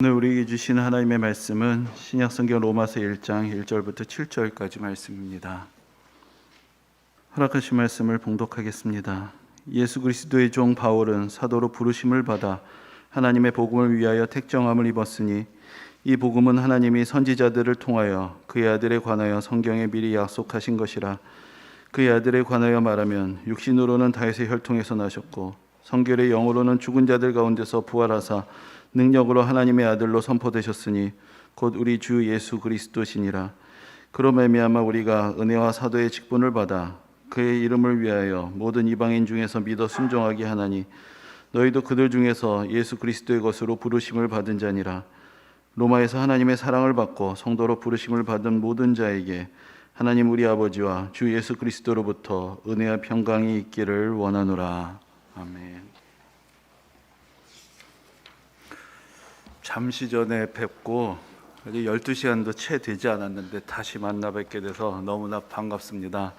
오늘 우리에게 주신 하나님의 말씀은 신약성경 로마서 1장 1절부터 7절까지 말씀입니다. 허락하신 말씀을 봉독하겠습니다. 예수 그리스도의 종 바울은 사도로 부르심을 받아 하나님의 복음을 위하여 택정함을 입었으니 이 복음은 하나님이 선지자들을 통하여 그의 아들에 관하여 성경에 미리 약속하신 것이라. 그의 아들에 관하여 말하면 육신으로는 다윗의 혈통에서 나셨고 성결의 영으로는 죽은 자들 가운데서 부활하사 능력으로 하나님의 아들로 선포되셨으니 곧 우리 주 예수 그리스도시니라. 그로 말미암아 우리가 은혜와 사도의 직분을 받아 그의 이름을 위하여 모든 이방인 중에서 믿어 순종하게 하나니 너희도 그들 중에서 예수 그리스도의 것으로 부르심을 받은 자니라. 로마에서 하나님의 사랑을 받고 성도로 부르심을 받은 모든 자에게 하나님 우리 아버지와 주 예수 그리스도로부터 은혜와 평강이 있기를 원하노라. 아멘. 잠시 전에 뵙고 아직 12시간도 채 되지 않았는데 다시 만나 뵙게 돼서 너무나 반갑습니다.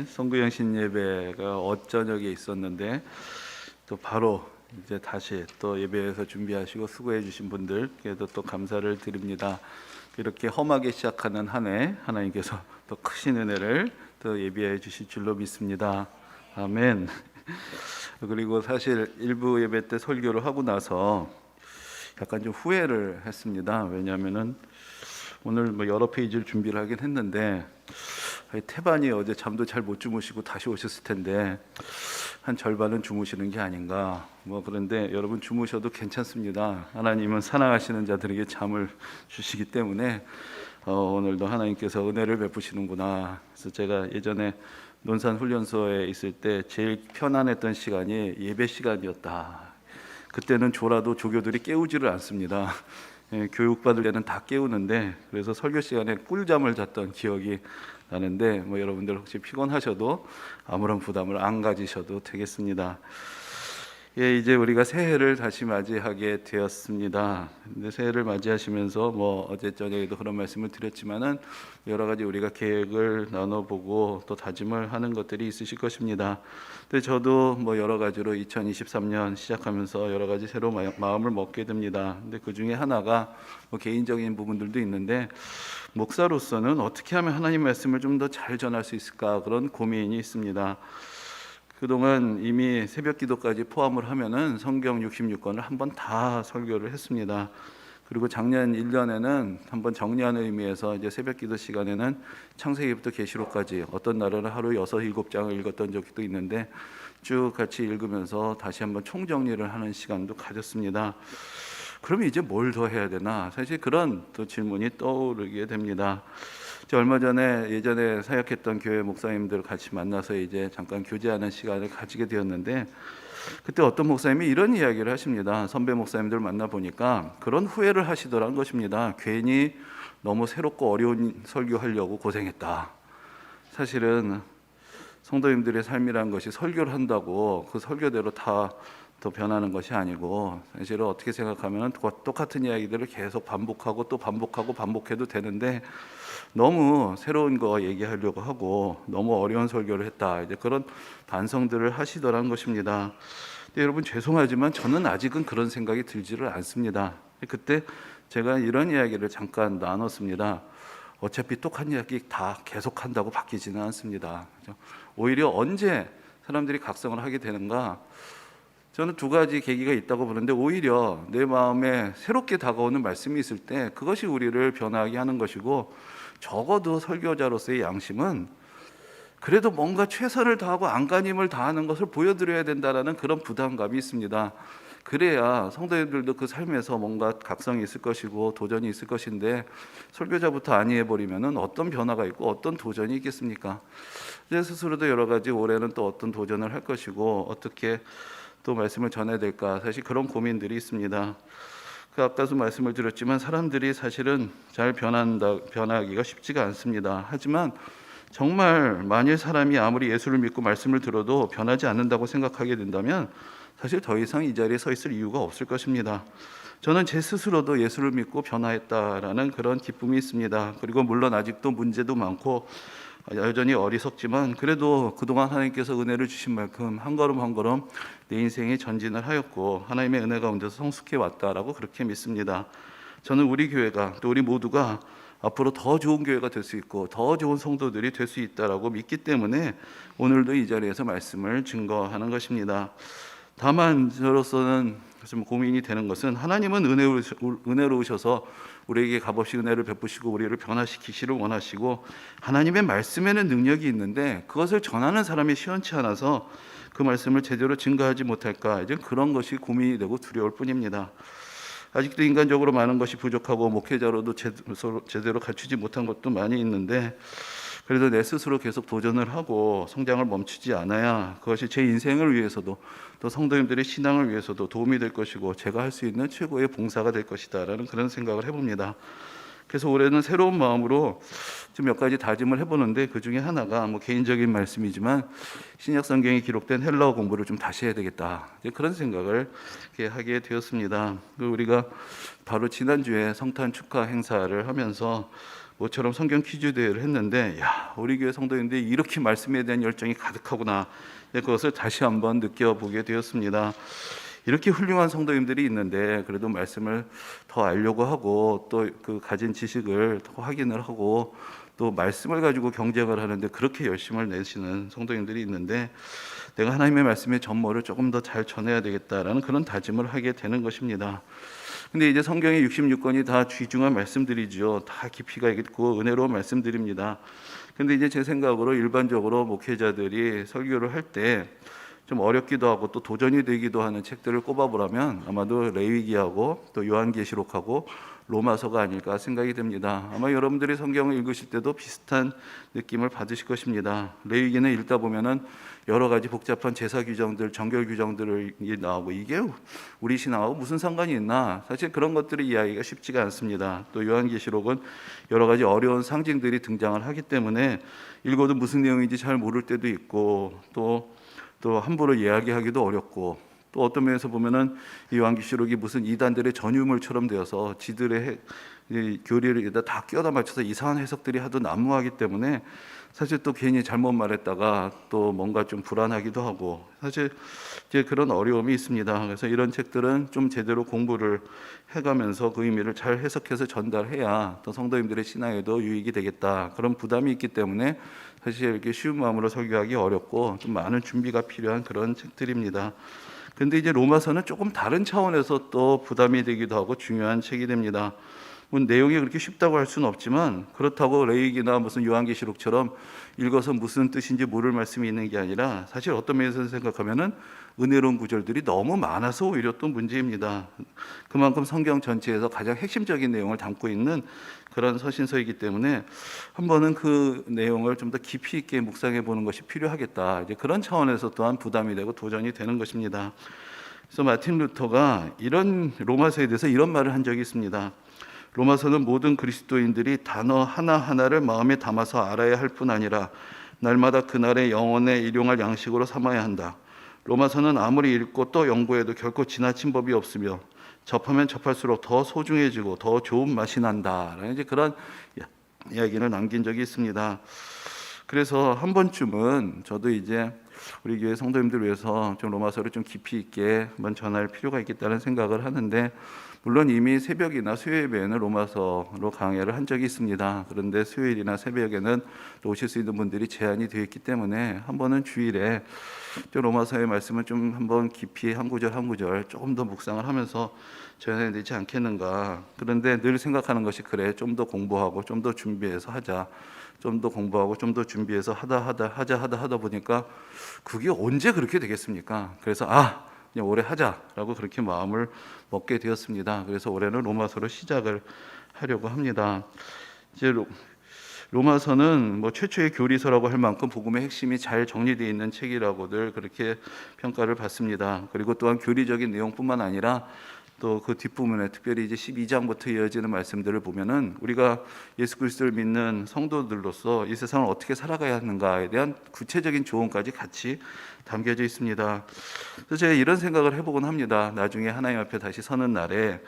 선구영신 예배가 어저녁에 있었는데 또 바로 이제 다시 또 예배에서 준비하시고 수고해 주신 분들께도 또 감사를 드립니다. 이렇게 험하게 시작하는 한 해 하나님께서 또 크신 은혜를 또 예비해 주실 줄로 믿습니다. 아멘. 그리고 사실 일부 예배 때 설교를 하고 나서 약간 좀 후회를 했습니다. 왜냐하면은 오늘 여러 페이지를 준비를 하긴 했는데 태반이 어제 잠도 잘 못 주무시고 다시 오셨을 텐데 한 절반은 주무시는 게 아닌가. 그런데 여러분 주무셔도 괜찮습니다. 하나님은 사랑하시는 자들에게 잠을 주시기 때문에 오늘도 하나님께서 은혜를 베푸시는구나. 그래서 제가 예전에 논산 훈련소에 있을 때 제일 편안했던 시간이 예배 시간이었다. 그때는 졸아도 조교들이 깨우지를 않습니다. 교육받을 때는 다 깨우는데 그래서 설교 시간에 꿀잠을 잤던 기억이 나는데 여러분들 혹시 피곤하셔도 아무런 부담을 안 가지셔도 되겠습니다. 이제 우리가 새해를 다시 맞이하게 되었습니다. 근데 새해를 맞이하시면서 어제 저녁에도 그런 말씀을 드렸지만은 여러 가지 우리가 계획을 나눠보고 또 다짐을 하는 것들이 있으실 것입니다. 근데 저도 여러 가지로 2023년 시작하면서 여러 가지 새로 마음을 먹게 됩니다. 근데 그 중에 하나가 개인적인 부분들도 있는데 목사로서는 어떻게 하면 하나님 말씀을 좀 더 잘 전할 수 있을까 그런 고민이 있습니다. 그동안 이미 새벽 기도까지 포함을 하면은 성경 66권을 한번 다 설교를 했습니다. 그리고 작년 1년에는 한번 정리하는 의미에서 이제 새벽 기도 시간에는 창세기부터 계시록까지 어떤 날은 하루 6, 7장을 읽었던 적도 있는데 쭉 같이 읽으면서 다시 한번 총정리를 하는 시간도 가졌습니다. 그러면 이제 뭘 더 해야 되나? 사실 그런 또 질문이 떠오르게 됩니다. 얼마 전에 예전에 사역했던 교회 목사님들 같이 만나서 이제 잠깐 교제하는 시간을 가지게 되었는데 그때 어떤 목사님이 이런 이야기를 하십니다. 선배 목사님들 만나 보니까 그런 후회를 하시더라는 것입니다. 괜히 너무 새롭고 어려운 설교하려고 고생했다. 사실은 성도님들의 삶이라는 것이 설교를 한다고 그 설교대로 다 더 변하는 것이 아니고 사실은 어떻게 생각하면 똑같은 이야기들을 계속 반복하고 또 반복해도 되는데 너무 새로운 거 얘기하려고 하고 너무 어려운 설교를 했다. 이제 그런 반성들을 하시더란 것입니다. 근데 여러분 죄송하지만 저는 아직은 그런 생각이 들지를 않습니다. 그때 제가 이런 이야기를 잠깐 나눴습니다. 어차피 똑같은 이야기 다 계속한다고 바뀌지는 않습니다. 오히려 언제 사람들이 각성을 하게 되는가? 저는 두 가지 계기가 있다고 보는데 오히려 내 마음에 새롭게 다가오는 말씀이 있을 때 그것이 우리를 변화하게 하는 것이고 적어도 설교자로서의 양심은 그래도 뭔가 최선을 다하고 안간힘을 다하는 것을 보여드려야 된다는 그런 부담감이 있습니다. 그래야 성도님들도 그 삶에서 뭔가 각성이 있을 것이고 도전이 있을 것인데 설교자부터 아니해버리면 어떤 변화가 있고 어떤 도전이 있겠습니까? 제 스스로도 여러 가지 올해는 또 어떤 도전을 할 것이고 어떻게 또 말씀을 전해야 될까 사실 그런 고민들이 있습니다. 아까도 말씀을 드렸지만 사람들이 사실은 잘 변하기가 쉽지가 않습니다. 하지만 정말 만일 사람이 아무리 예수를 믿고 말씀을 들어도 변하지 않는다고 생각하게 된다면 사실 더 이상 이 자리에 서 있을 이유가 없을 것입니다. 저는 제 스스로도 예수를 믿고 변화했다라는 그런 기쁨이 있습니다. 그리고 물론 아직도 문제도 많고 여전히 어리석지만 그래도 그동안 하나님께서 은혜를 주신 만큼 한 걸음 한 걸음 내 인생이 전진을 하였고 하나님의 은혜 가운데서 성숙해 왔다라고 그렇게 믿습니다. 저는 우리 교회가 또 우리 모두가 앞으로 더 좋은 교회가 될 수 있고 더 좋은 성도들이 될 수 있다라고 믿기 때문에 오늘도 이 자리에서 말씀을 증거하는 것입니다. 다만 저로서는 좀 고민이 되는 것은 하나님은 은혜로우셔서 우리에게 값없이 은혜를 베푸시고 우리를 변화시키시를 원하시고 하나님의 말씀에는 능력이 있는데 그것을 전하는 사람이 시원치 않아서 그 말씀을 제대로 증거하지 못할까, 이제 그런 것이 고민이 되고 두려울 뿐입니다. 아직도 인간적으로 많은 것이 부족하고 목회자로도 제대로 갖추지 못한 것도 많이 있는데 그래도 내 스스로 계속 도전을 하고 성장을 멈추지 않아야 그것이 제 인생을 위해서도 또 성도님들의 신앙을 위해서도 도움이 될 것이고 제가 할 수 있는 최고의 봉사가 될 것이다 라는 그런 생각을 해봅니다. 그래서 올해는 새로운 마음으로 좀 몇 가지 다짐을 해보는데 그 중에 하나가 개인적인 말씀이지만 신약 성경에 기록된 헬라어 공부를 좀 다시 해야 되겠다, 그런 생각을 하게 되었습니다. 우리가 바로 지난주에 성탄 축하 행사를 하면서 모처럼 성경 퀴즈 대회를 했는데 우리 교회 성도님들이 이렇게 말씀에 대한 열정이 가득하구나, 그것을 다시 한번 느껴보게 되었습니다. 이렇게 훌륭한 성도님들이 있는데 그래도 말씀을 더 알려고 하고 또 그 가진 지식을 더 확인을 하고 또 말씀을 가지고 경쟁을 하는데 그렇게 열심을 내시는 성도님들이 있는데 내가 하나님의 말씀의 전모를 조금 더 잘 전해야 되겠다라는 그런 다짐을 하게 되는 것입니다. 근데 이제 성경의 66권이 다 귀중한 말씀들이죠. 다 깊이가 있고 은혜로운 말씀들입니다. 근데 이제 제 생각으로 일반적으로 목회자들이 설교를 할 때 좀 어렵기도 하고 또 도전이 되기도 하는 책들을 꼽아보라면 아마도 레위기하고 또 요한계시록하고 로마서가 아닐까 생각이 됩니다. 아마 여러분들이 성경을 읽으실 때도 비슷한 느낌을 받으실 것입니다. 레위기는 읽다 보면은 여러 가지 복잡한 제사 규정들, 정결 규정들이 나오고 이게 우리 신앙하고 무슨 상관이 있나? 사실 그런 것들이 이해하기가 쉽지가 않습니다. 또 요한계시록은 여러 가지 어려운 상징들이 등장을 하기 때문에 읽어도 무슨 내용인지 잘 모를 때도 있고 또 함부로 이야기하기도 어렵고 또 어떤 면에서 보면은 이 요한계시록이 무슨 이단들의 전유물처럼 되어서 지들의 교리를 다 끼워다 맞춰서 이상한 해석들이 하도 난무하기 때문에 사실 또 괜히 잘못 말했다가 또 뭔가 좀 불안하기도 하고 사실 이제 그런 어려움이 있습니다. 그래서 이런 책들은 좀 제대로 공부를 해가면서 그 의미를 잘 해석해서 전달해야 또 성도님들의 신앙에도 유익이 되겠다, 그런 부담이 있기 때문에 사실 이렇게 쉬운 마음으로 설교하기 어렵고 좀 많은 준비가 필요한 그런 책들입니다. 근데 이제 로마서는 조금 다른 차원에서 또 부담이 되기도 하고 중요한 책이 됩니다. 내용이 그렇게 쉽다고 할 수는 없지만 그렇다고 레위기나 무슨 요한계시록처럼 읽어서 무슨 뜻인지 모를 말씀이 있는 게 아니라 사실 어떤 면에서 생각하면은 은혜로운 구절들이 너무 많아서 오히려 또 문제입니다. 그만큼 성경 전체에서 가장 핵심적인 내용을 담고 있는 그런 서신서이기 때문에 한 번은 그 내용을 좀 더 깊이 있게 묵상해 보는 것이 필요하겠다, 이제 그런 차원에서 또한 부담이 되고 도전이 되는 것입니다. 그래서 마틴 루터가 이런 로마서에 대해서 이런 말을 한 적이 있습니다. 로마서는 모든 그리스도인들이 단어 하나하나를 마음에 담아서 알아야 할 뿐 아니라 날마다 그날의 영혼에 일용할 양식으로 삼아야 한다. 로마서는 아무리 읽고 또 연구해도 결코 지나친 법이 없으며 접하면 접할수록 더 소중해지고 더 좋은 맛이 난다, 이제 그런 이야기를 남긴 적이 있습니다. 그래서 한 번쯤은 저도 이제 우리 교회 성도님들 위해서 좀 로마서를 좀 깊이 있게 한번 전할 필요가 있겠다는 생각을 하는데, 물론 이미 새벽이나 수요일 예배에는 로마서로 강해를 한 적이 있습니다. 그런데 수요일이나 새벽에는 또 오실 수 있는 분들이 제한이 되어 있기 때문에 한 번은 주일에 좀 로마서의 말씀을 좀 한번 깊이 한 구절 한 구절 조금 더 묵상을 하면서 전해야 되지 않겠는가. 그런데 늘 생각하는 것이 그래, 좀 더 공부하고 좀 더 준비해서 하자, 좀 더 공부하고 좀 더 준비해서 하다 보니까 그게 언제 그렇게 되겠습니까? 그래서 그냥 올해 하자라고 그렇게 마음을 먹게 되었습니다. 그래서 올해는 로마서로 시작을 하려고 합니다. 이제 로마서는 최초의 교리서라고 할 만큼 복음의 핵심이 잘 정리되어 있는 책이라고들 그렇게 평가를 받습니다. 그리고 또한 교리적인 내용뿐만 아니라 또 그 뒷부분에 특별히 이제 12장부터 이어지는 말씀들을 보면은 우리가 예수 그리스도를 믿는 성도들로서 이 세상을 어떻게 살아가야 하는가에 대한 구체적인 조언까지 같이 담겨져 있습니다. 그래서 제가 이런 생각을 해보곤 합니다. 나중에 하나님 앞에 다시 서는 날에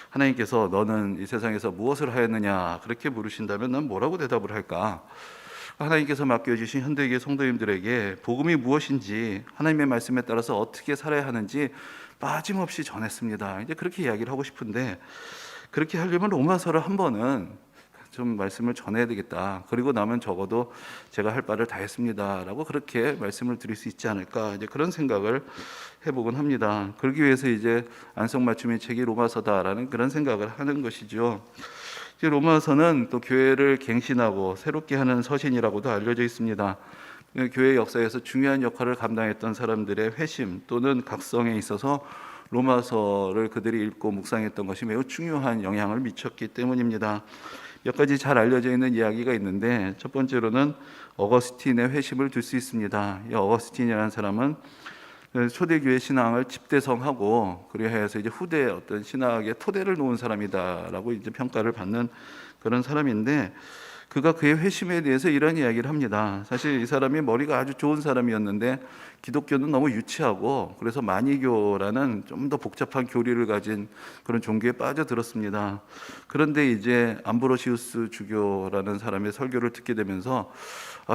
하나님께서 너는 이 세상에서 무엇을 하였느냐 그렇게 물으신다면 난 뭐라고 대답을 할까? 하나님께서 맡겨주신 현대교회 성도님들에게 복음이 무엇인지, 하나님의 말씀에 따라서 어떻게 살아야 하는지 빠짐없이 전했습니다. 이제 그렇게 이야기를 하고 싶은데, 그렇게 하려면 로마서를 한 번은 좀 말씀을 전해야 되겠다. 그리고 나면 적어도 제가 할 바를 다 했습니다라고 그렇게 말씀을 드릴 수 있지 않을까, 이제 그런 생각을 해보곤 합니다. 그러기 위해서 이제 안성맞춤의 책이 로마서다라는 그런 생각을 하는 것이죠. 이제 로마서는 또 교회를 갱신하고 새롭게 하는 서신이라고도 알려져 있습니다. 교회 역사에서 중요한 역할을 감당했던 사람들의 회심 또는 각성에 있어서 로마서를 그들이 읽고 묵상했던 것이 매우 중요한 영향을 미쳤기 때문입니다. 몇 가지 잘 알려져 있는 이야기가 있는데, 첫 번째로는 어거스틴의 회심을 들 수 있습니다. 이 어거스틴이라는 사람은 초대교회 신앙을 집대성하고 그리하여서 이제 후대의 어떤 신학의 토대를 놓은 사람이다라고 이제 평가를 받는 그런 사람인데, 그가 그의 회심에 대해서 이런 이야기를 합니다. 사실 이 사람이 머리가 아주 좋은 사람이었는데 기독교는 너무 유치하고, 그래서 마니교라는 좀 더 복잡한 교리를 가진 그런 종교에 빠져들었습니다. 그런데 이제 암브로시우스 주교라는 사람의 설교를 듣게 되면서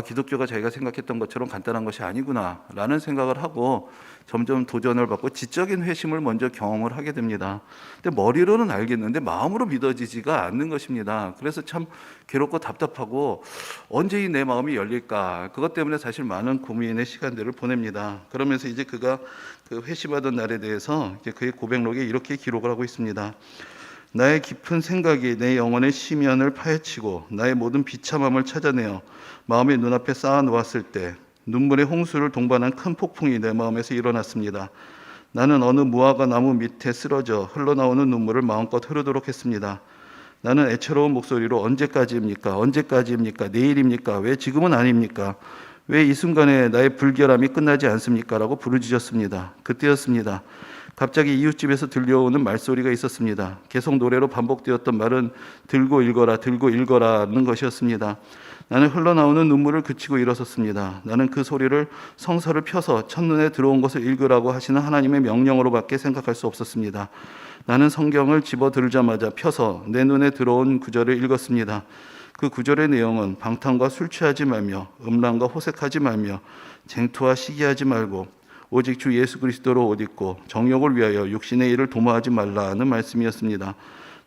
기독교가 자기가 생각했던 것처럼 간단한 것이 아니구나 라는 생각을 하고 점점 도전을 받고 지적인 회심을 먼저 경험을 하게 됩니다. 근데 머리로는 알겠는데 마음으로 믿어지지가 않는 것입니다. 그래서 참 괴롭고 답답하고 언제 이 내 마음이 열릴까, 그것 때문에 사실 많은 고민의 시간들을 보냅니다. 그러면서 이제 그가 그 회심하던 날에 대해서 이제 그의 고백록에 이렇게 기록을 하고 있습니다. 나의 깊은 생각이 내 영혼의 심연을 파헤치고 나의 모든 비참함을 찾아내어 마음의 눈앞에 쌓아놓았을 때 눈물의 홍수를 동반한 큰 폭풍이 내 마음에서 일어났습니다. 나는 어느 무화과 나무 밑에 쓰러져 흘러나오는 눈물을 마음껏 흐르도록 했습니다. 나는 애처로운 목소리로 언제까지입니까? 언제까지입니까? 내일입니까? 왜 지금은 아닙니까? 왜 이 순간에 나의 불결함이 끝나지 않습니까? 라고 부르짖었습니다. 그때였습니다. 갑자기 이웃집에서 들려오는 말소리가 있었습니다. 계속 노래로 반복되었던 말은 들고 읽어라, 들고 읽어라는 것이었습니다. 나는 흘러나오는 눈물을 그치고 일어섰습니다. 나는 그 소리를 성서를 펴서 첫눈에 들어온 것을 읽으라고 하시는 하나님의 명령으로밖에 생각할 수 없었습니다. 나는 성경을 집어들자마자 펴서 내 눈에 들어온 구절을 읽었습니다. 그 구절의 내용은 방탕과 술 취하지 말며 음란과 호색하지 말며 쟁투와 시기하지 말고 오직 주 예수 그리스도로 옷 입고 정욕을 위하여 육신의 일을 도모하지 말라는 말씀이었습니다.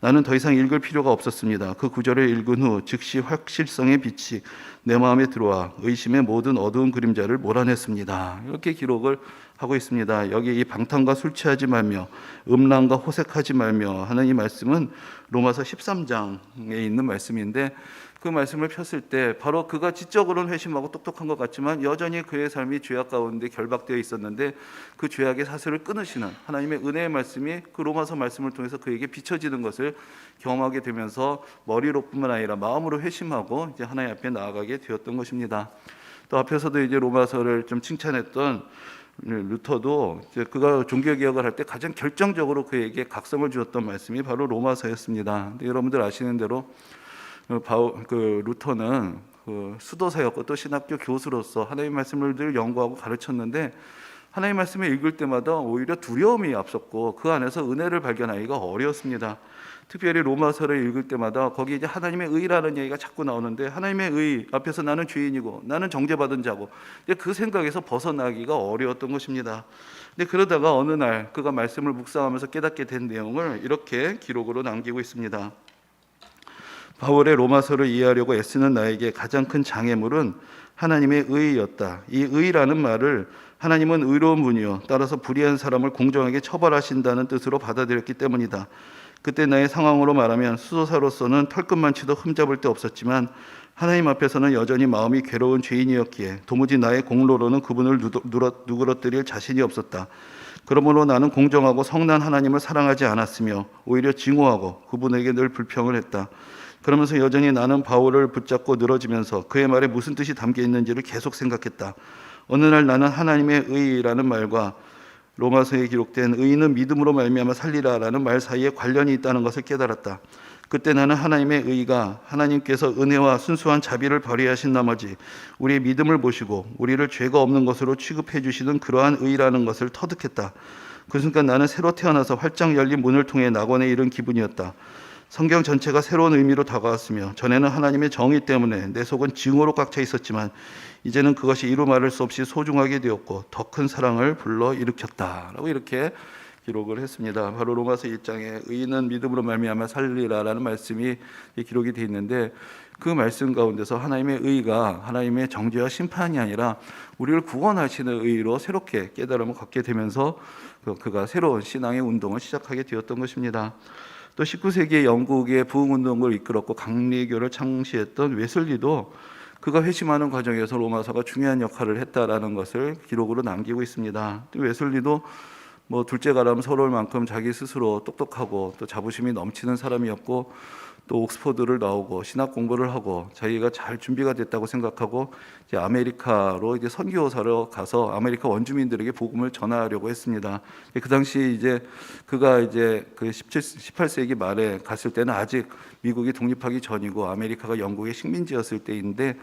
나는 더 이상 읽을 필요가 없었습니다. 그 구절을 읽은 후 즉시 확실성의 빛이 내 마음에 들어와 의심의 모든 어두운 그림자를 몰아냈습니다. 이렇게 기록을 하고 있습니다. 여기 이 방탕과 술 취하지 말며 음란과 호색하지 말며 하는 이 말씀은 로마서 13장에 있는 말씀인데, 그 말씀을 폈을 때 바로 그가 지적으로는 회심하고 똑똑한 것 같지만 여전히 그의 삶이 죄악 가운데 결박되어 있었는데, 그 죄악의 사슬을 끊으시는 하나님의 은혜의 말씀이 그 로마서 말씀을 통해서 그에게 비춰지는 것을 경험하게 되면서 머리로뿐만 아니라 마음으로 회심하고 이제 하나님 앞에 나아가게 되었던 것입니다. 또 앞에서도 이제 로마서를 좀 칭찬했던 루터도 이제 그가 종교개혁을 할 때 가장 결정적으로 그에게 각성을 주었던 말씀이 바로 로마서였습니다. 근데 여러분들 아시는 대로 루터는 수도사였고 또 신학교 교수로서 하나님의 말씀을 늘 연구하고 가르쳤는데, 하나님의 말씀을 읽을 때마다 오히려 두려움이 앞섰고 그 안에서 은혜를 발견하기가 어려웠습니다. 특별히 로마서를 읽을 때마다 거기 이제 하나님의 의라는 얘기가 자꾸 나오는데, 하나님의 의 앞에서 나는 죄인이고 나는 정죄받은 자고, 그 생각에서 벗어나기가 어려웠던 것입니다. 근데 그러다가 어느 날 그가 말씀을 묵상하면서 깨닫게 된 내용을 이렇게 기록으로 남기고 있습니다. 바울의 로마서를 이해하려고 애쓰는 나에게 가장 큰 장애물은 하나님의 의였다. 이 의라는 말을 하나님은 의로운 분이요 따라서 불의한 사람을 공정하게 처벌하신다는 뜻으로 받아들였기 때문이다. 그때 나의 상황으로 말하면 수도사로서는 털끝만치도 흠잡을 데 없었지만 하나님 앞에서는 여전히 마음이 괴로운 죄인이었기에 도무지 나의 공로로는 그분을 누그러뜨릴 자신이 없었다. 그러므로 나는 공정하고 성난 하나님을 사랑하지 않았으며 오히려 증오하고 그분에게 늘 불평을 했다. 그러면서 여전히 나는 바울을 붙잡고 늘어지면서 그의 말에 무슨 뜻이 담겨 있는지를 계속 생각했다. 어느 날 나는 하나님의 의라는 말과 로마서에 기록된 의인은 믿음으로 말미암아 살리라라는 말 사이에 관련이 있다는 것을 깨달았다. 그때 나는 하나님의 의가 하나님께서 은혜와 순수한 자비를 발휘하신 나머지 우리의 믿음을 보시고 우리를 죄가 없는 것으로 취급해 주시는 그러한 의라는 것을 터득했다. 그 순간 나는 새로 태어나서 활짝 열린 문을 통해 낙원에 이른 기분이었다. 성경 전체가 새로운 의미로 다가왔으며 전에는 하나님의 정의 때문에 내 속은 증오로 꽉 차 있었지만 이제는 그것이 이루 말할 수 없이 소중하게 되었고 더 큰 사랑을 불러 일으켰다라고 이렇게 기록을 했습니다. 바로 로마서 1장에 의인은 믿음으로 말미암아 살리라라는 말씀이 기록이 되어 있는데, 그 말씀 가운데서 하나님의 의가 하나님의 정죄와 심판이 아니라 우리를 구원하시는 의로 새롭게 깨달음을 갖게 되면서 그가 새로운 신앙의 운동을 시작하게 되었던 것입니다. 또 19세기의 영국의 부흥운동을 이끌었고 강리교를 창시했던 웨슬리도 그가 회심하는 과정에서 로마서가 중요한 역할을 했다라는 것을 기록으로 남기고 있습니다. 또 웨슬리도 둘째 가라면 서러울 만큼 자기 스스로 똑똑하고 또 자부심이 넘치는 사람이었고, 또 옥스퍼드를 나오고 신학 공부를 하고 자기가 잘 준비가 됐다고 생각하고 이제 아메리카로 이제 선교사로 가서 아메리카 원주민들에게 복음을 전하려고 했습니다. 그 당시 이제 그가 이제 그 18세기 말에 갔을 때는 아직 미국이 독립하기 전이고 아메리카가 영국의 식민지였을 때인데,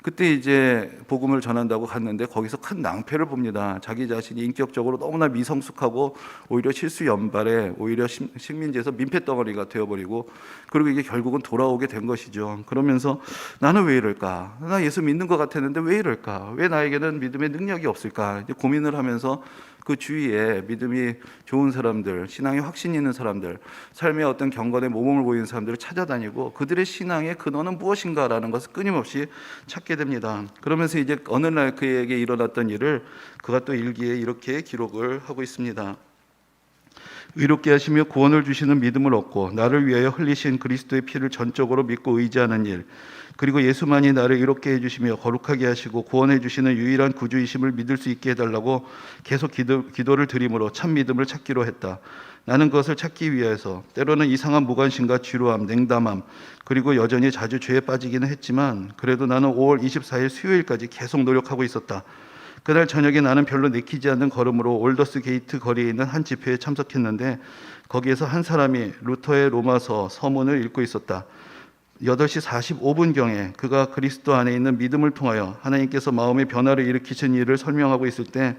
그때 이제 복음을 전한다고 갔는데 거기서 큰 낭패를 봅니다. 자기 자신이 인격적으로 너무나 미성숙하고 오히려 실수 연발에 오히려 식민지에서 민폐덩어리가 되어버리고, 그리고 이게 결국은 돌아오게 된 것이죠. 그러면서 나는 왜 이럴까? 나 예수 믿는 것 같았는데 왜 이럴까? 왜 나에게는 믿음의 능력이 없을까? 이제 고민을 하면서 그 주위에 믿음이 좋은 사람들, 신앙에 확신 있는 사람들, 삶의 어떤 경건에 모범을 보이는 사람들을 찾아다니고 그들의 신앙의 근원은 무엇인가라는 것을 끊임없이 찾게 됩니다. 그러면서 이제 어느 날 그에게 일어났던 일을 그가 또 일기에 이렇게 기록을 하고 있습니다. 의롭게 하시며 구원을 주시는 믿음을 얻고 나를 위하여 흘리신 그리스도의 피를 전적으로 믿고 의지하는 일, 그리고 예수만이 나를 이롭게 해주시며 거룩하게 하시고 구원해 주시는 유일한 구주이심을 믿을 수 있게 해달라고 계속 기도를 드림으로 참 믿음을 찾기로 했다. 나는 그것을 찾기 위해서 때로는 이상한 무관심과 지루함, 냉담함, 그리고 여전히 자주 죄에 빠지기는 했지만 그래도 나는 5월 24일 수요일까지 계속 노력하고 있었다. 그날 저녁에 나는 별로 내키지 않는 걸음으로 올더스 게이트 거리에 있는 한 집회에 참석했는데 거기에서 한 사람이 루터의 로마서 서문을 읽고 있었다. 8시 45분경에 그가 그리스도 안에 있는 믿음을 통하여 하나님께서 마음의 변화를 일으키신 일을 설명하고 있을 때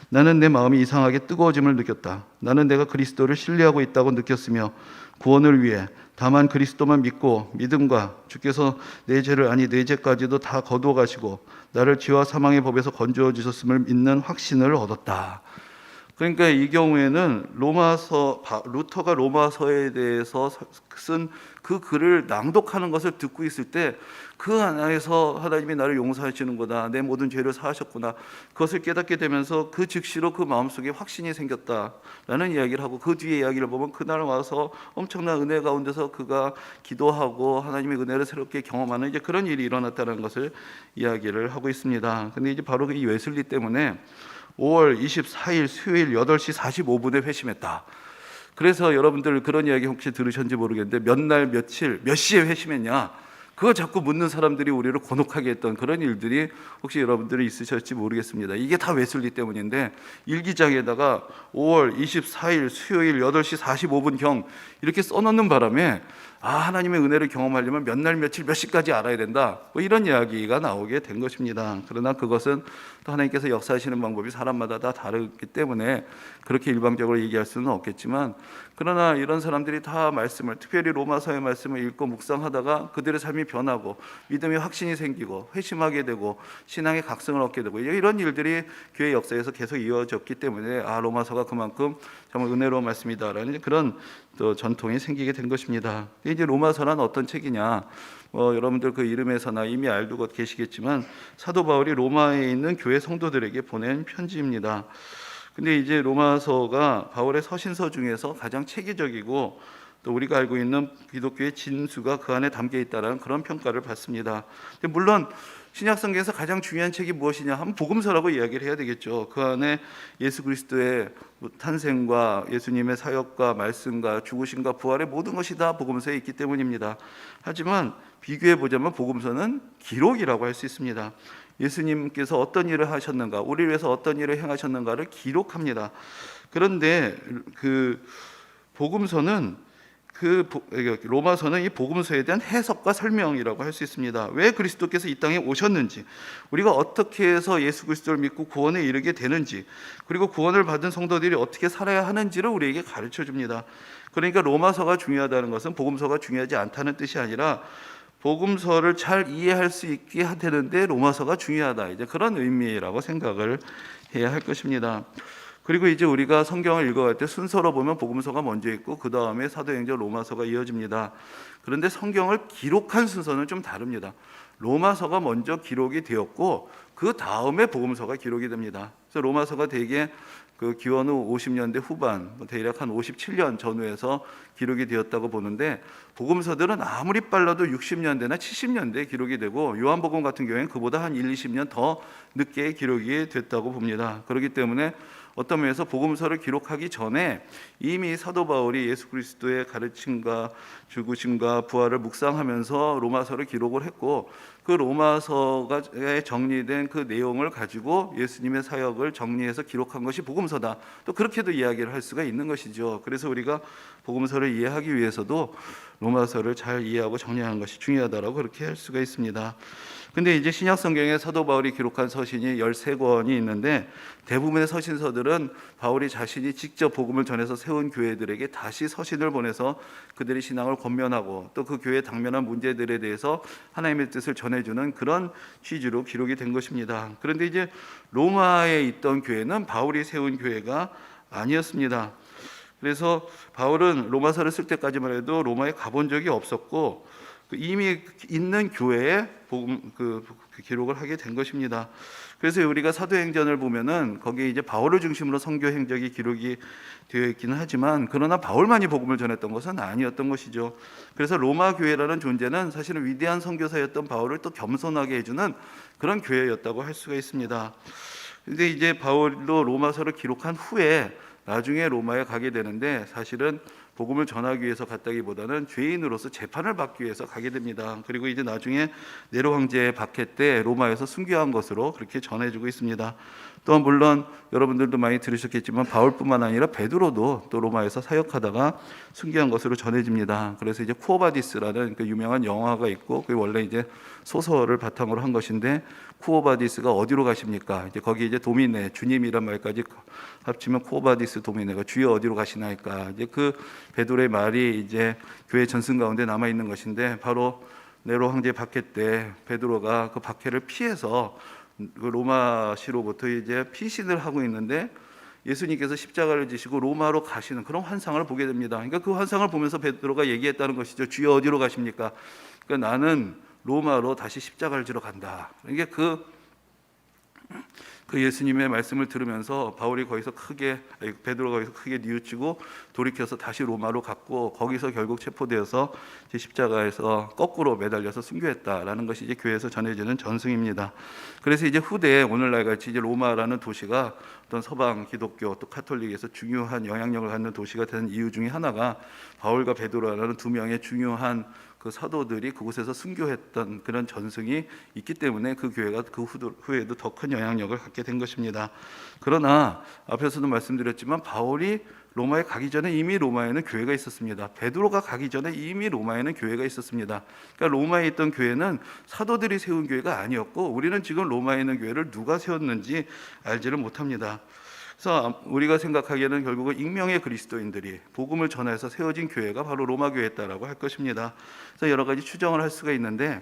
나는 내 마음이 이상하게 뜨거워짐을 느꼈다. 나는 내가 그리스도를 신뢰하고 있다고 느꼈으며 구원을 위해 다만 그리스도만 믿고 믿음과 주께서 내 죄를 아니 내 죄까지도 다 거두어 가시고 나를 죄와 사망의 법에서 건져어 주셨음을 믿는 확신을 얻었다. 그러니까 이 경우에는 루터가 로마서에 대해서 쓴 그 글을 낭독하는 것을 듣고 있을 때 그 안에서 하나님이 나를 용서하시는 거다, 내 모든 죄를 사하셨구나, 그것을 깨닫게 되면서 그 즉시로 그 마음속에 확신이 생겼다라는 이야기를 하고, 그 뒤에 이야기를 보면 그날 와서 엄청난 은혜 가운데서 그가 기도하고 하나님의 은혜를 새롭게 경험하는 이제 그런 일이 일어났다는 것을 이야기를 하고 있습니다. 근데 이제 바로 이 웨슬리 때문에 5월 24일 수요일 8시 45분에 회심했다. 그래서 여러분들 그런 이야기 혹시 들으셨는지 모르겠는데 몇 날 며칠 몇 시에 회심했냐, 그거 자꾸 묻는 사람들이 우리를 곤혹하게 했던 그런 일들이 혹시 여러분들이 있으실지 모르겠습니다. 이게 다 웨슬리 때문인데 일기장에다가 5월 24일 수요일 8시 45분경 이렇게 써놓는 바람에 하나님의 은혜를 경험하려면 몇 날 며칠 몇 시까지 알아야 된다, 이런 이야기가 나오게 된 것입니다. 그러나 그것은 또 하나님께서 역사하시는 방법이 사람마다 다 다르기 때문에 그렇게 일방적으로 얘기할 수는 없겠지만, 그러나 이런 사람들이 다 말씀을, 특별히 로마서의 말씀을 읽고 묵상하다가 그들의 삶이 변하고 믿음의 확신이 생기고 회심하게 되고 신앙의 각성을 얻게 되고 이런 일들이 교회 역사에서 계속 이어졌기 때문에 로마서가 그만큼 정말 은혜로운 말씀이다라는 그런 또 전통이 생기게 된 것입니다. 이제 로마서란 어떤 책이냐? 여러분들 그 이름에서나 이미 알고 계시겠지만 사도 바울이 로마에 있는 교회 성도들에게 보낸 편지입니다. 근데 이제 로마서가 바울의 서신서 중에서 가장 체계적이고 또 우리가 알고 있는 기독교의 진수가 그 안에 담겨 있다는 그런 평가를 받습니다. 근데 물론 신약성경에서 가장 중요한 책이 무엇이냐 하면 복음서라고 이야기를 해야 되겠죠. 그 안에 예수 그리스도의 탄생과 예수님의 사역과 말씀과 죽으심과 부활의 모든 것이 다 복음서에 있기 때문입니다. 하지만 비교해 보자면 복음서는 기록이라고 할 수 있습니다. 예수님께서 어떤 일을 하셨는가, 우리를 위해서 어떤 일을 행하셨는가를 기록합니다. 그런데 그 복음서는 로마서는 이 복음서에 대한 해석과 설명이라고 할 수 있습니다. 왜 그리스도께서 이 땅에 오셨는지, 우리가 어떻게 해서 예수 그리스도를 믿고 구원에 이르게 되는지, 그리고 구원을 받은 성도들이 어떻게 살아야 하는지를 우리에게 가르쳐 줍니다. 그러니까 로마서가 중요하다는 것은 복음서가 중요하지 않다는 뜻이 아니라 복음서를 잘 이해할 수 있게 되는데 로마서가 중요하다, 이제 그런 의미라고 생각을 해야 할 것입니다. 그리고 이제 우리가 성경을 읽어갈 때 순서로 보면 복음서가 먼저 있고 그 다음에 사도행전, 로마서가 이어집니다. 그런데 성경을 기록한 순서는 좀 다릅니다. 로마서가 먼저 기록이 되었고 그 다음에 복음서가 기록이 됩니다. 그래서 로마서가 대개 그 기원 후 50년대 후반, 대략 한 57년 전후에서 기록이 되었다고 보는데, 복음서들은 아무리 빨라도 60년대나 70년대에 기록이 되고 요한복음 같은 경우에는 그보다 한 1, 20년 더 늦게 기록이 됐다고 봅니다. 그렇기 때문에 어떤 면에서 복음서를 기록하기 전에 이미 사도 바울이 예수 그리스도의 가르침과 죽으심과 부활을 묵상하면서 로마서를 기록을 했고, 그 로마서에 정리된 그 내용을 가지고 예수님의 사역을 정리해서 기록한 것이 복음서다, 또 그렇게도 이야기를 할 수가 있는 것이죠. 그래서 우리가 복음서를 이해하기 위해서도 로마서를 잘 이해하고 정리하는 것이 중요하다고 그렇게 할 수가 있습니다. 근데 이제 신약 성경에 사도 바울이 기록한 서신이 13권이 있는데, 대부분의 서신서들은 바울이 자신이 직접 복음을 전해서 세운 교회들에게 다시 서신을 보내서 그들의 신앙을 권면하고 또 그 교회에 당면한 문제들에 대해서 하나님의 뜻을 전해주는 그런 취지로 기록이 된 것입니다. 그런데 이제 로마에 있던 교회는 바울이 세운 교회가 아니었습니다. 그래서 바울은 로마서를 쓸 때까지만 해도 로마에 가본 적이 없었고 이미 있는 교회에 기록을 하게 된 것입니다. 그래서 우리가 사도행전을 보면은 거기에 이제 바울을 중심으로 선교 행적이 기록이 되어 있기는 하지만, 그러나 바울만이 복음을 전했던 것은 아니었던 것이죠. 그래서 로마 교회라는 존재는 사실은 위대한 선교사였던 바울을 또 겸손하게 해주는 그런 교회였다고 할 수가 있습니다. 근데 이제 바울도 로마서를 기록한 후에 나중에 로마에 가게 되는데, 사실은 복음을 전하기 위해서 갔다기보다는 죄인으로서 재판을 받기 위해서 가게 됩니다. 그리고 이제 나중에 네로 황제의 박해 때 로마에서 순교한 것으로 그렇게 전해지고 있습니다. 또한 물론 여러분들도 많이 들으셨겠지만 바울뿐만 아니라 베드로도 또 로마에서 사역하다가 순교한 것으로 전해집니다. 그래서 이제 쿠오바디스라는 그 유명한 영화가 있고, 그게 원래 이제 소설을 바탕으로 한 것인데, 쿠오바디스가 어디로 가십니까? 이제 거기 이제 도미네, 주님이란 말까지 합치면 쿠오바디스 도미네가 주여 어디로 가시나이까? 이제 그 베드로의 말이 이제 교회 전승 가운데 남아 있는 것인데, 바로 네로 황제 박해 때 베드로가 그 박해를 피해서 그 로마시로부터 이제 피신을 하고 있는데 예수님께서 십자가를 지시고 로마로 가시는 그런 환상을 보게 됩니다. 그러니까 그 환상을 보면서 베드로가 얘기했다는 것이죠. 주여 어디로 가십니까? 그러니까 나는 로마로 다시 십자가를 지러 간다. 이게 그 예수님의 말씀을 들으면서 베드로가 거기서 크게 뉘우치고 돌이켜서 다시 로마로 갔고, 거기서 결국 체포되어서 십자가에서 거꾸로 매달려서 순교했다라는 것이 이제 교회에서 전해지는 전승입니다. 그래서 이제 후대에 오늘날 같이 이제 로마라는 도시가 어떤 서방 기독교 또 카톨릭에서 중요한 영향력을 갖는 도시가 된 이유 중에 하나가 바울과 베드로라는 두 명의 중요한 그 사도들이 그곳에서 순교했던 그런 전승이 있기 때문에 그 교회가 그 후에도 더 큰 영향력을 갖게 된 것입니다. 그러나 앞에서도 말씀드렸지만 바울이 로마에 가기 전에 이미 로마에는 교회가 있었습니다. 베드로가 가기 전에 이미 로마에는 교회가 있었습니다. 그러니까 로마에 있던 교회는 사도들이 세운 교회가 아니었고, 우리는 지금 로마에 있는 교회를 누가 세웠는지 알지를 못합니다. 그래서 우리가 생각하기에는 결국은 익명의 그리스도인들이 복음을 전해서 세워진 교회가 바로 로마 교회였다라고 할 것입니다. 그래서 여러 가지 추정을 할 수가 있는데,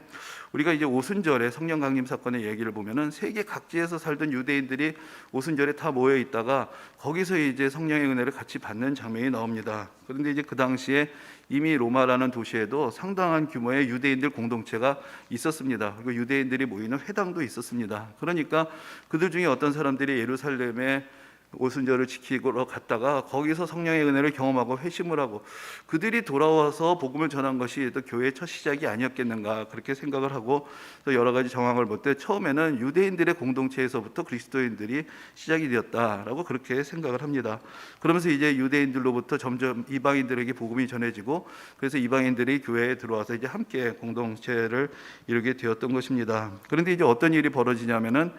우리가 이제 오순절에 성령 강림 사건의 얘기를 보면은 세계 각지에서 살던 유대인들이 오순절에 다 모여 있다가 거기서 이제 성령의 은혜를 같이 받는 장면이 나옵니다. 그런데 이제 그 당시에 이미 로마라는 도시에도 상당한 규모의 유대인들 공동체가 있었습니다. 그리고 유대인들이 모이는 회당도 있었습니다. 그러니까 그들 중에 어떤 사람들이 예루살렘에 오순절을 지키러 갔다가 거기서 성령의 은혜를 경험하고 회심을 하고 그들이 돌아와서 복음을 전한 것이 또 교회의 첫 시작이 아니었겠는가, 그렇게 생각을 하고 또 여러 가지 정황을 볼 때 처음에는 유대인들의 공동체에서부터 그리스도인들이 시작이 되었다라고 그렇게 생각을 합니다. 그러면서 이제 유대인들로부터 점점 이방인들에게 복음이 전해지고, 그래서 이방인들이 교회에 들어와서 이제 함께 공동체를 이루게 되었던 것입니다. 그런데 이제 어떤 일이 벌어지냐면은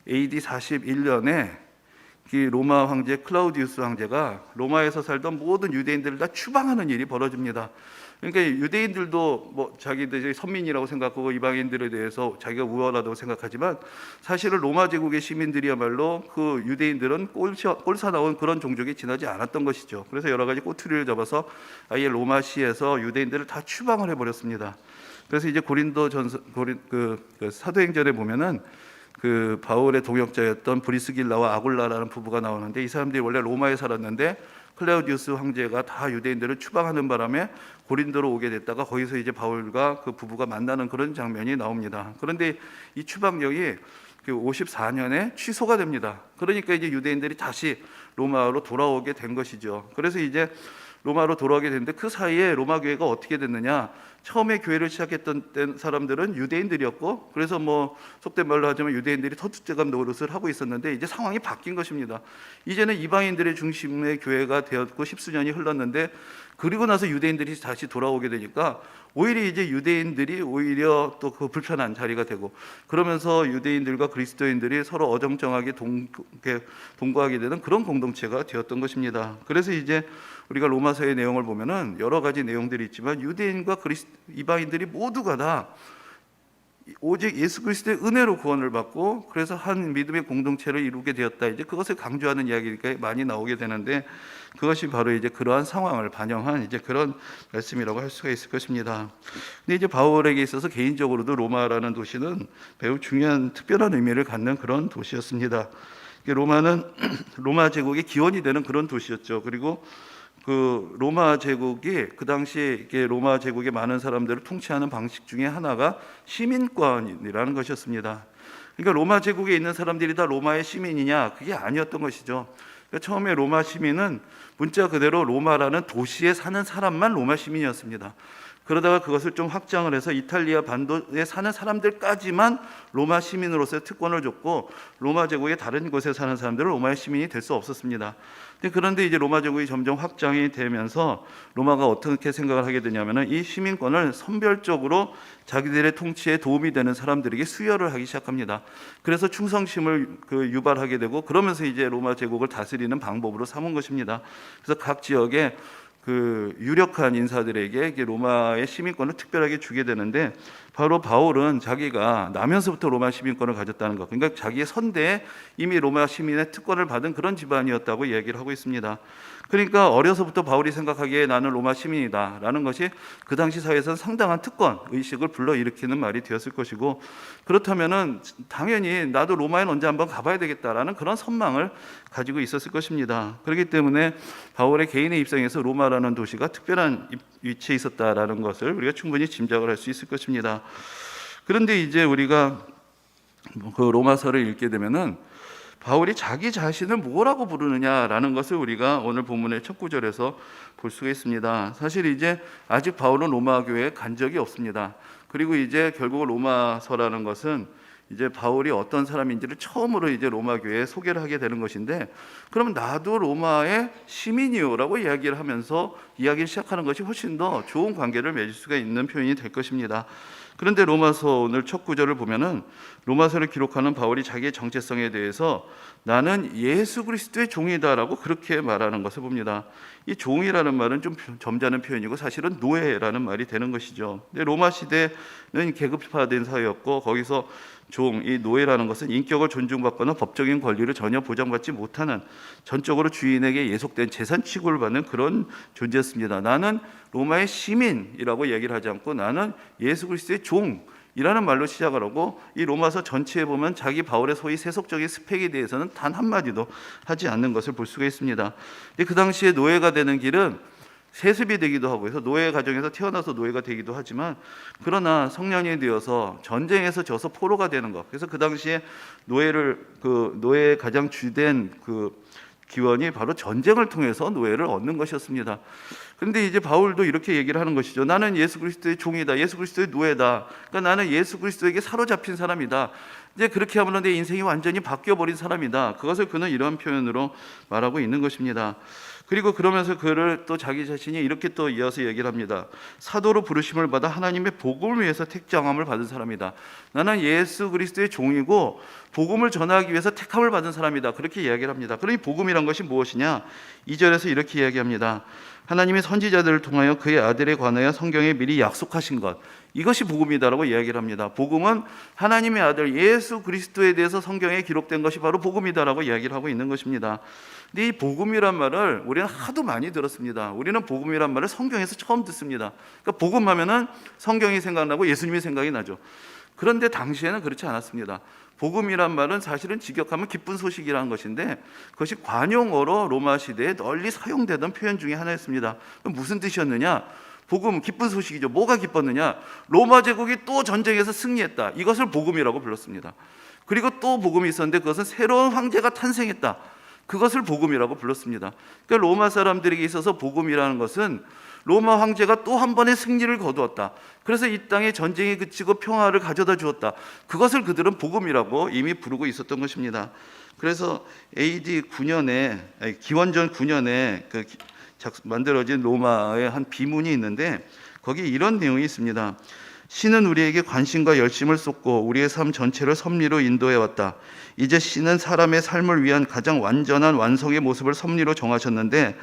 AD 41년에 이 로마 황제 클라우디우스 황제가 로마에서 살던 모든 유대인들을 다 추방하는 일이 벌어집니다. 그러니까 유대인들도 뭐 자기들이 선민이라고 생각하고 이방인들에 대해서 자기가 우월하다고 생각하지만 사실은 로마 제국의 시민들이야말로 그 유대인들은 꼴사 나온 그런 종족에 지나지 않았던 것이죠. 그래서 여러 가지 꼬투리를 잡아서 아예 로마시에서 유대인들을 다 추방을 해버렸습니다. 그래서 이제 사도행전에 보면은 그 바울의 동역자였던 브리스길라와 아굴라라는 부부가 나오는데, 이 사람들이 원래 로마에 살았는데 클라우디우스 황제가 다 유대인들을 추방하는 바람에 고린도로 오게 됐다가 거기서 이제 바울과 그 부부가 만나는 그런 장면이 나옵니다. 그런데 이 추방령이 그 54년에 취소가 됩니다. 그러니까 이제 유대인들이 다시 로마로 돌아오게 된 것이죠. 그래서 이제 로마로 돌아오게 됐는데, 그 사이에 로마 교회가 어떻게 됐느냐? 처음에 교회를 시작했던 사람들은 유대인들이었고, 그래서 뭐 속된 말로 하자면 유대인들이 터줏대감 노릇을 하고 있었는데, 이제 상황이 바뀐 것입니다. 이제는 이방인들의 중심의 교회가 되었고 십수년이 흘렀는데, 그리고 나서 유대인들이 다시 돌아오게 되니까 오히려 이제 유대인들이 오히려 또 그 불편한 자리가 되고, 그러면서 유대인들과 그리스도인들이 서로 어정쩡하게 동거하게 되는 그런 공동체가 되었던 것입니다. 그래서 이제 우리가 로마서의 내용을 보면은 여러 가지 내용들이 있지만 유대인과 이방인들이 모두가 다 오직 예수 그리스도의 은혜로 구원을 받고 그래서 한 믿음의 공동체를 이루게 되었다. 이제 그것을 강조하는 이야기가 많이 나오게 되는데, 그것이 바로 이제 그러한 상황을 반영한 이제 그런 말씀이라고 할 수가 있을 것입니다. 근데 이제 바울에게 있어서 개인적으로도 로마라는 도시는 매우 중요한 특별한 의미를 갖는 그런 도시였습니다. 로마는 로마 제국의 기원이 되는 그런 도시였죠. 그리고 그 로마 제국이 그 당시 로마 제국의 많은 사람들을 통치하는 방식 중에 하나가 시민권이라는 것이었습니다. 그러니까 로마 제국에 있는 사람들이 다 로마의 시민이냐? 그게 아니었던 것이죠. 그러니까 처음에 로마 시민은 문자 그대로 로마라는 도시에 사는 사람만 로마 시민이었습니다. 그러다가 그것을 좀 확장을 해서 이탈리아 반도에 사는 사람들까지만 로마 시민으로서의 특권을 줬고, 로마 제국의 다른 곳에 사는 사람들은 로마의 시민이 될 수 없었습니다. 그런데 이제 로마 제국이 점점 확장이 되면서 로마가 어떻게 생각을 하게 되냐면은 이 시민권을 선별적으로 자기들의 통치에 도움이 되는 사람들에게 수여를 하기 시작합니다. 그래서 충성심을 유발하게 되고, 그러면서 이제 로마 제국을 다스리는 방법으로 삼은 것입니다. 그래서 각 지역에 그 유력한 인사들에게 로마의 시민권을 특별하게 주게 되는데, 바로 바울은 자기가 나면서부터 로마 시민권을 가졌다는 것, 그러니까 자기의 선대에 이미 로마 시민의 특권을 받은 그런 집안이었다고 얘기를 하고 있습니다. 그러니까 어려서부터 바울이 생각하기에 나는 로마 시민이다라는 것이 그 당시 사회에서는 상당한 특권 의식을 불러일으키는 말이 되었을 것이고, 그렇다면은 당연히 나도 로마에 언제 한번 가봐야 되겠다라는 그런 선망을 가지고 있었을 것입니다. 그렇기 때문에 바울의 개인의 입장에서 로마라는 도시가 특별한 위치에 있었다라는 것을 우리가 충분히 짐작을 할 수 있을 것입니다. 그런데 이제 우리가 그 로마서를 읽게 되면은 바울이 자기 자신을 뭐라고 부르느냐라는 것을 우리가 오늘 본문의 첫 구절에서 볼 수가 있습니다. 사실 이제 아직 바울은 로마 교회에 간 적이 없습니다. 그리고 이제 결국 로마서라는 것은 이제 바울이 어떤 사람인지를 처음으로 이제 로마 교회에 소개를 하게 되는 것인데, 그러면 나도 로마의 시민이요라고 이야기를 하면서 이야기를 시작하는 것이 훨씬 더 좋은 관계를 맺을 수가 있는 표현이 될 것입니다. 그런데 로마서 오늘 첫 구절을 보면은 로마서를 기록하는 바울이 자기의 정체성에 대해서 나는 예수 그리스도의 종이다라고 그렇게 말하는 것을 봅니다. 이 종이라는 말은 좀 점잖은 표현이고 사실은 노예라는 말이 되는 것이죠. 근데 로마 시대는 계급화된 사회였고, 거기서 종, 이 노예라는 것은 인격을 존중받거나 법적인 권리를 전혀 보장받지 못하는 전적으로 주인에게 예속된 재산 취급을 받는 그런 존재였습니다. 나는 로마의 시민이라고 얘기를 하지 않고 나는 예수 그리스도의 종이라는 말로 시작을 하고, 이 로마서 전체에 보면 자기 바울의 소위 세속적인 스펙에 대해서는 단 한마디도 하지 않는 것을 볼 수가 있습니다. 근데 그 당시에 노예가 되는 길은 세습이 되기도 하고 해서 노예 가정에서 태어나서 노예가 되기도 하지만, 그러나 성년이 되어서 전쟁에서 져서 포로가 되는 것, 그래서 그 당시에 노예의 가장 주된 기원이 바로 전쟁을 통해서 노예를 얻는 것이었습니다. 그런데 이제 바울도 이렇게 얘기를 하는 것이죠. 나는 예수 그리스도의 종이다, 예수 그리스도의 노예다. 그러니까 나는 예수 그리스도에게 사로잡힌 사람이다. 이제 그렇게 하면 내 인생이 완전히 바뀌어버린 사람이다. 그것을 그는 이런 표현으로 말하고 있는 것입니다. 그리고 그러면서 그를 또 자기 자신이 이렇게 또 이어서 얘기를 합니다. 사도로 부르심을 받아 하나님의 복음을 위해서 택정함을 받은 사람이다. 나는 예수 그리스도의 종이고 복음을 전하기 위해서 택함을 받은 사람이다. 그렇게 이야기를 합니다. 그러니 복음이란 것이 무엇이냐? 2절에서 이렇게 이야기합니다. 하나님의 선지자들을 통하여 그의 아들에 관하여 성경에 미리 약속하신 것, 이것이 복음이다라고 이야기를 합니다. 복음은 하나님의 아들 예수 그리스도에 대해서 성경에 기록된 것이 바로 복음이다라고 이야기를 하고 있는 것입니다. 근데 이 복음이란 말을 우리는 하도 많이 들었습니다. 우리는 복음이란 말을 성경에서 처음 듣습니다. 그러니까 복음하면은 성경이 생각나고 예수님이 생각이 나죠. 그런데 당시에는 그렇지 않았습니다. 복음이란 말은 사실은 직역하면 기쁜 소식이라는 것인데, 그것이 관용어로 로마 시대에 널리 사용되던 표현 중에 하나였습니다. 그럼 무슨 뜻이었느냐? 복음, 기쁜 소식이죠. 뭐가 기뻤느냐? 로마 제국이 또 전쟁에서 승리했다. 이것을 복음이라고 불렀습니다. 그리고 또 복음이 있었는데 그것은 새로운 황제가 탄생했다. 그것을 복음이라고 불렀습니다. 그러니까 로마 사람들에게 있어서 복음이라는 것은 로마 황제가 또 한 번의 승리를 거두었다. 그래서 이 땅에 전쟁이 그치고 평화를 가져다 주었다. 그것을 그들은 복음이라고 이미 부르고 있었던 것입니다. 그래서 AD 9년에, 기원전 9년에 만들어진 로마의 한 비문이 있는데 거기 이런 내용이 있습니다. 신은 우리에게 관심과 열심을 쏟고 우리의 삶 전체를 섭리로 인도해 왔다. 이제 신은 사람의 삶을 위한 가장 완전한 완성의 모습을 섭리로 정하셨는데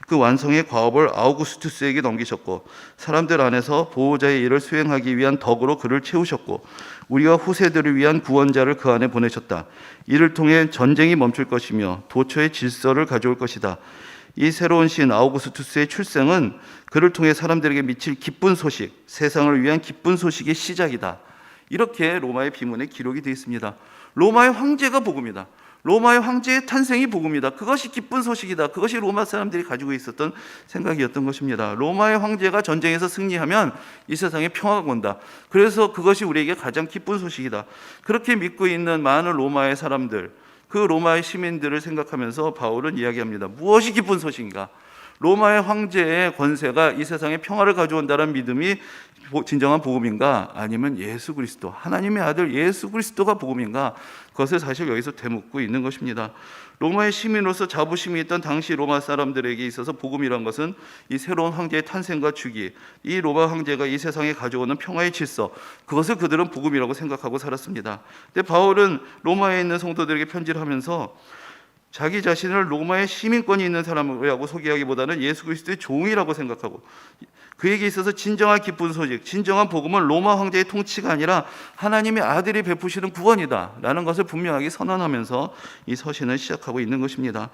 그 완성의 과업을 아우구스투스에게 넘기셨고 사람들 안에서 보호자의 일을 수행하기 위한 덕으로 그를 채우셨고 우리와 후세들을 위한 구원자를 그 안에 보내셨다. 이를 통해 전쟁이 멈출 것이며 도처의 질서를 가져올 것이다. 이 새로운 신 아우구스투스의 출생은 그를 통해 사람들에게 미칠 기쁜 소식, 세상을 위한 기쁜 소식의 시작이다. 이렇게 로마의 비문에 기록이 되어 있습니다. 로마의 황제가 복음이다. 로마의 황제의 탄생이 복음이다. 그것이 기쁜 소식이다. 그것이 로마 사람들이 가지고 있었던 생각이었던 것입니다. 로마의 황제가 전쟁에서 승리하면 이 세상에 평화가 온다. 그래서 그것이 우리에게 가장 기쁜 소식이다. 그렇게 믿고 있는 많은 로마의 사람들, 그 로마의 시민들을 생각하면서 바울은 이야기합니다. 무엇이 기쁜 소식인가? 로마의 황제의 권세가 이 세상에 평화를 가져온다는 믿음이 진정한 복음인가? 아니면 예수 그리스도, 하나님의 아들 예수 그리스도가 복음인가? 그것을 사실 여기서 되묻고 있는 것입니다. 로마의 시민으로서 자부심이 있던 당시 로마 사람들에게 있어서 복음이란 것은 이 새로운 황제의 탄생과 주기, 이 로마 황제가 이 세상에 가져오는 평화의 질서, 그것을 그들은 복음이라고 생각하고 살았습니다. 근데 바울은 로마에 있는 성도들에게 편지를 하면서 자기 자신을 로마의 시민권이 있는 사람이라고 소개하기보다는 예수 그리스도의 종이라고 생각하고 그에게 있어서 진정한 기쁜 소식, 진정한 복음은 로마 황제의 통치가 아니라 하나님의 아들이 베푸시는 구원이다 라는 것을 분명하게 선언하면서 이 서신을 시작하고 있는 것입니다.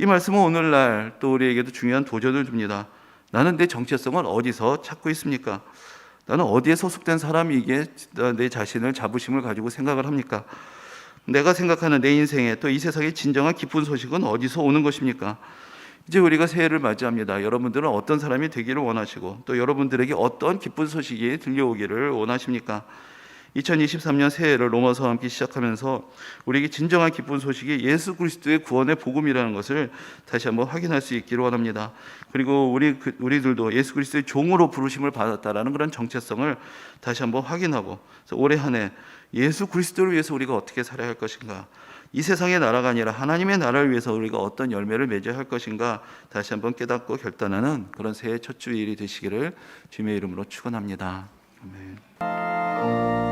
이 말씀은 오늘날 또 우리에게도 중요한 도전을 줍니다. 나는 내 정체성을 어디서 찾고 있습니까? 나는 어디에 소속된 사람이기에 내 자신을 자부심을 가지고 생각을 합니까? 내가 생각하는 내 인생에 또 이 세상의 진정한 기쁜 소식은 어디서 오는 것입니까? 이제 우리가 새해를 맞이합니다. 여러분들은 어떤 사람이 되기를 원하시고 또 여러분들에게 어떤 기쁜 소식이 들려오기를 원하십니까? 2023년 새해를 로마서와 함께 시작하면서 우리에게 진정한 기쁜 소식이 예수 그리스도의 구원의 복음이라는 것을 다시 한번 확인할 수 있기를 원합니다. 그리고 우리들도 예수 그리스도의 종으로 부르심을 받았다라는 그런 정체성을 다시 한번 확인하고, 그래서 올해 한 해 예수 그리스도를 위해서 우리가 어떻게 살아야 할 것인가, 이 세상의 나라가 아니라 하나님의 나라를 위해서 우리가 어떤 열매를 맺어야 할 것인가 다시 한번 깨닫고 결단하는 그런 새해 첫 주일이 되시기를 주님의 이름으로 축원합니다. 아멘.